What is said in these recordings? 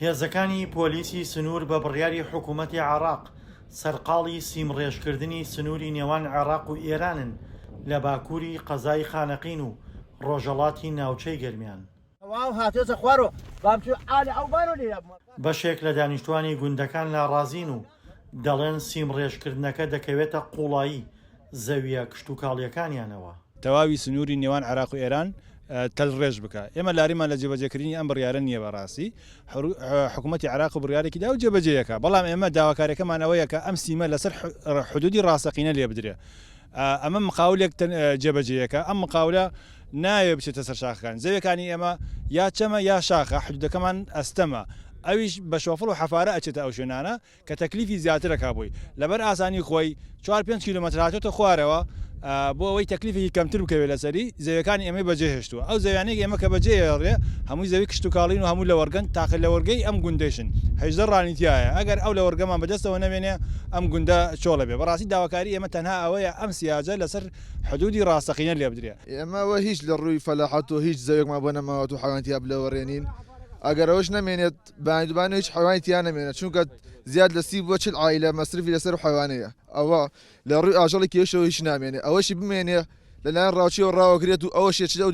هێزەکانی پۆلیسی سنوور بە بڕیاری حکوومەتی عێراق سەرقاڵی سیمڕێژکردنی سنووری نێوان عێراق و ئێرانن لە باکووری قەزای خانەقین و ڕۆژهەڵاتی ناوچەی گەرمیان. بەشێک لە دانیشتوانی گوندەکان ناڕازین و دەڵێن سیمڕێژکردنەکە دەکەوێتە قوڵایی زەویە کشتتوکاڵیەکانیانەوە. تەواوی سنووری نێوان عێراق و ئێران تەلڕێژ بکە. ئێمە لاریمان لە جێبەجێکردنی ئەم بڕیارە نییە بەڕاستی. حکوومەتی عێراق و بڕیارێکی دا و جێبەجێیەکە، بەڵام ئێمە داواکارەکەمانەوەیە کە ئەم سیمە لەسەر حدودی ڕاستەقینە لێ بدرێ. ئەمە مقاولێک جێبەجێیەکە، ئەم مقاولە نایە بچێتە سەر شاخەکان. زەویەکانی ئێمە یا چەمە یا شاخە، حدودەکەمان ئەستەمە. ئەویش بە شۆفڵ و حەفارە ئەچێتە ئەو شوێنانە کە تەکلیفی زیاترەکە بووی لەبەر ئاسانی خۆی 4-5 کیلومتر هاتۆتە خوارەوە بۆ ئەوەی تەکلیفێکی کەمتر بکەوێت لەسەری زەویەکانی ئەمە بەجێهێشتووە. ئەو زەویانەیە ئێمە کە بەجێهێڕێ هەمووی زەوی کشتتوکاڵین و هەموو لە وەرگن تاقل لە وەرگەی ئەم گوندێشن 18 ڕانیتیایە. ئەگەر ئەو لە وەرگەمان بەدەستەوە نەمێنێ ئەم گوندە چۆڵە بێ. بەڕاستی داواکاری ئێمە تەنها ئەوەیە ئەم سیاجە لەسەر حدودی ڕاستەقینە لێ بدرێ. ئێمەوە هیچ لە ڕووی فەلاحەت و هیچ زەویەکمان بۆ نەماوەت و حیوانیتیا بلەوەڕێنین. ئەگەر ئەوش نەمێنێت بانیدوبانە هیچ حیوانیتیان نەمێنێت، چونکە زیاد لە 30 بۆ 40 عائیلە مەسرفی لەسەر حیوانەیە. ئەوە لە ڕووی ئاژەڵی کێشەوە هیچ نامێنێت. ئەوەشی بمێنێ لەلایەن ڕاوچیەوە ڕاوەگرێت و ئەوە شێچ و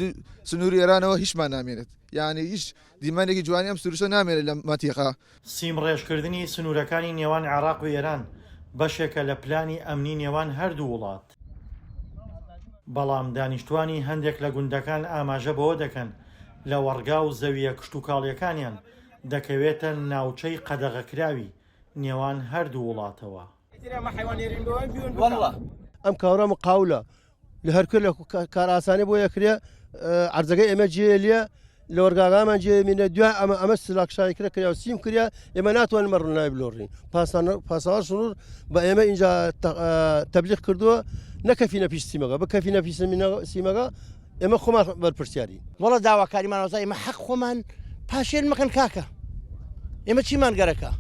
سنووری ئێرانەوە هیچمان نامێنێت. یعنی هیچ دیمانێکی جوانی ئەم سروشە نامێنێت لە مەتیقا. سیمڕێژکردنی سنوورەکانی نێوان عێراق و ئێران بەشێکە لە پلانی ئەمنی نێوان هەردوو وڵات. بەڵام دانیشتوانی هەندێک لە گوندەکان ئاماژە بەوە دەکەن لە وەرگا و زەویە کشتتوکاڵیەکانیان دەکەوێتە ناوچەی قەدەغەکراوی نێوان هەردوو وڵاتەوە. ئەم کاڕە مقاولە لە هەرکرد لە کار ئاسانی بۆ یەکرێ عەرزەکەی ئێمە جێلیە لە وەرگاغامان جێمینە دوای ئەمە سلاکشانی کرا کرا و سیم کریا ئێمە ناتوانین مەڕنای بلۆڕین. پاسەوار سنوور بە ئێمە اینجا تەبلیغ کردووە نەکەفینە پیش سیمەکە بە کەفینە پیش سیمەکە ئێمە خۆمان بەرپرسیاری. وەڵە داواکاریمانەوەزای ئێمە حەق خۆمان پاشێن مەکەن کاکە. ئێمە چیمان گەرەکە؟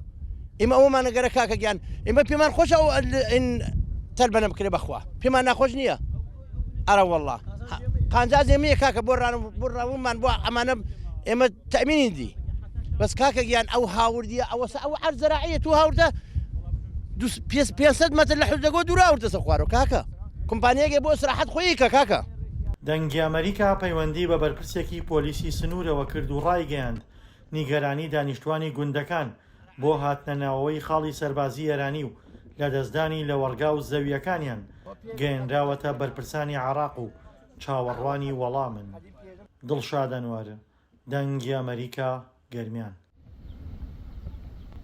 ئێمە ئەومانە گەرە کاکە گیان ئێمە پێمان خۆش ئەو تەلبەنە بکرێ بەخوا پێمان ناخۆش نییە. ئەرە وەڵڵا قانجاز ئێمەیە کاکە بۆ ڕاومان بۆ ئەمانە ئێمە تەمینین دی. بەس کاکە گیان ئەو هاوردیە ئەو عەرز زەراعیە تو هاوردە 500 مەتر لە حدودەگۆ دووراوردەسە خوارەوە کاکە. کۆمپانیەکێ بۆ سراحەت خۆیی کە کاکە. دەنگی ئەمریکا پەیوەندی بە بەرپرسێکی پۆلیسی سنوورەوە کرد و ڕایگەیاند نیگەرانی دانیشتوانی گوندەکان بۆ هاتنەناوەوەی خاڵی سەربازی ئێرانی و لە دەستدانی لە وەرگا و زەویەکانیان گەیەنراوەتە بەرپرسانی عێراق و چاوەڕوانی وەڵامن. دڵشاد ئەنوەر، دەنگی ئەمریکا، گەرمیان.